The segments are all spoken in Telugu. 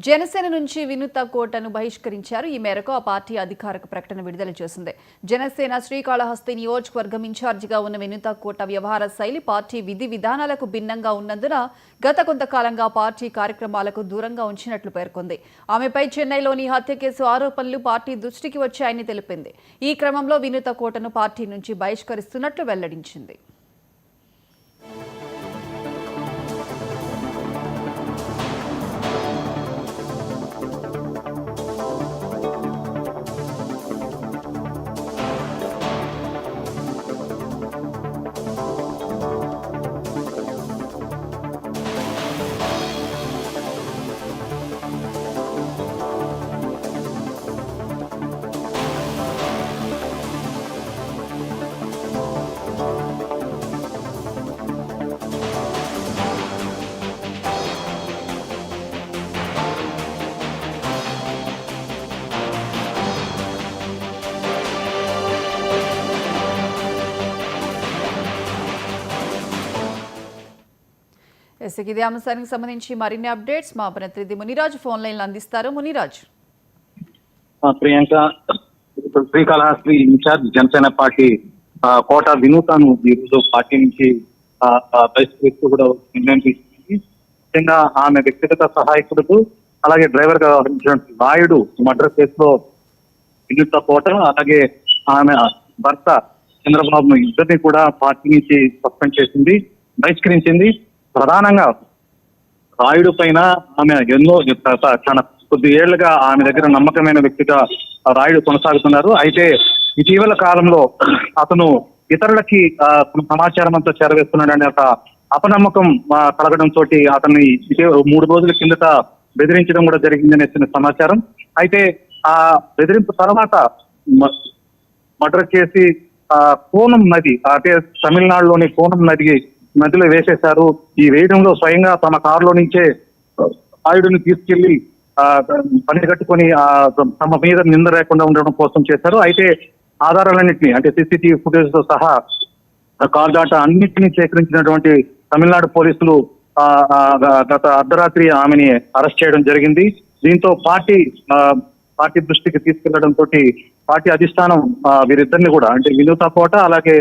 జనసేన నుంచి వినూత కోటను బహిష్కరించారు. ఈ మేరకు ఆ పార్టీ అధికారిక ప్రకటన విడుదల చేసింది. జనసేన శ్రీకాళహస్తి నియోజకవర్గం ఇన్ఛార్జిగా ఉన్న వినూత కోట వ్యవహార శైలి పార్టీ విధి విధానాలకు భిన్నంగా ఉన్నందున గత కొంతకాలంగా పార్టీ కార్యక్రమాలకు దూరంగా ఉంచినట్లు పేర్కొంది. ఆమెపై చెన్నైలోని హత్య కేసు ఆరోపణలు పార్టీ దృష్టికి వచ్చాయని తెలిపింది. ఈ క్రమంలో వినూత కోటను పార్టీ నుంచి బహిష్కరిస్తున్నట్లు వెల్లడించింది. ఇదే అంశానికి సంబంధించి మరిన్ని అప్డేట్స్ మా ప్రతినిధి మునిరాజు ఫోన్ లైన్ అందిస్తారు. మునిరాజు. ప్రియాంక, శ్రీకాళహస్తి ఇన్ఛార్జ్ జనసేన పార్టీ కోట వినూతను ఈరోజు పార్టీ నుంచి బహిష్కరిస్తూ కూడా నిర్ణయం తీసుకుంది. ముఖ్యంగా ఆమె వ్యక్తిగత సహాయకుడు అలాగే డ్రైవర్ గా వ్యవహరించినటువంటి రాయుడు మర్డర్ కేసులో వినూత కోట అలాగే ఆమె భర్త చంద్రబాబును ఇద్దరిని కూడా పార్టీ నుంచి సస్పెండ్ చేసింది, బహిష్కరించింది. ప్రధానంగా రాయుడు పైన ఆమె ఎన్నో చాలా కొద్ది ఏళ్లుగా ఆమె దగ్గర నమ్మకమైన వ్యక్తిగా రాయుడు కొనసాగుతున్నారు. అయితే ఇటీవల కాలంలో అతను ఇతరులకి సమాచారం అంతా చేరవేస్తున్నాడనే ఒక అపనమ్మకం కలగడంతో అతన్ని 3 రోజుల కిందట బెదిరించడం కూడా జరిగిందనే సమాచారం. అయితే ఆ బెదిరింపు తర్వాత మర్డర్ చేసి కోనం నది, అంటే తమిళనాడులోని కోనం నదిలో వేసేశారు. ఈ వేయడంలో స్వయంగా తమ కారులో నుంచే రాయుడిని తీసుకెళ్లి పని కట్టుకొని తమ మీద నింద లేకుండా ఉండడం కోసం చేశారు. అయితే ఆధారాలన్నింటినీ, అంటే సీసీటీవీ ఫుటేజ్ తో సహా కార్ డాటా అన్నింటినీ సేకరించినటువంటి తమిళనాడు పోలీసులు గత అర్ధరాత్రి ఆమెని అరెస్ట్ చేయడం జరిగింది. దీంతో పార్టీ దృష్టికి తీసుకెళ్లడంతో పార్టీ అధిష్టానం వీరిద్దరిని కూడా, అంటే వినూత కోట అలాగే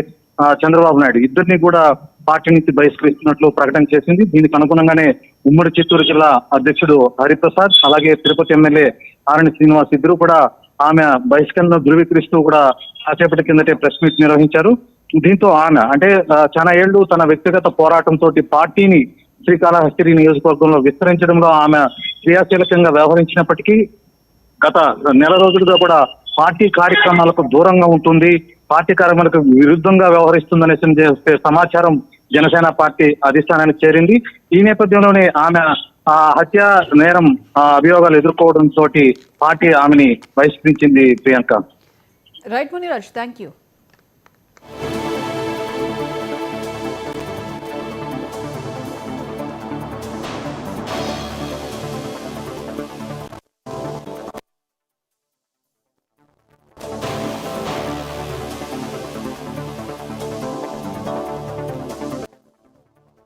చంద్రబాబు నాయుడు ఇద్దరిని కూడా పార్టీ నుంచి బహిష్కరిస్తున్నట్లు ప్రకటన చేసింది. దీనికి అనుగుణంగానే ఉమ్మడి చిత్తూరు జిల్లా అధ్యక్షుడు హరిప్రసాద్ అలాగే తిరుపతి ఎమ్మెల్యే ఆరణి శ్రీనివాస్ ఇద్దరు కూడా ఆమె బహిష్కరణను ధృవీకరిస్తూ కూడా కాసేపటి కిందటే ప్రెస్ మీట్ నిర్వహించారు. దీంతో ఆమె, అంటే చాలా ఏళ్లు తన వ్యక్తిగత పోరాటంతో పార్టీని శ్రీకాళహస్తి నియోజకవర్గంలో విస్తరించడంలో ఆమె క్రియాశీలకంగా వ్యవహరించినప్పటికీ గత నెల రోజులుగా కూడా పార్టీ కార్యక్రమాలకు దూరంగా ఉంటుంది, పార్టీ కార్యక్రమాలకు విరుద్ధంగా వ్యవహరిస్తుందనే సమాచారం జనసేన పార్టీ అధిష్టానానికి చేరింది. ఈ నేపథ్యంలోనే ఆమె హత్య నేరం అభియోగాలు ఎదుర్కోవడంతో పార్టీ ఆమెని బహిష్కరించింది. Priyanka. Right Muniraj, thank you.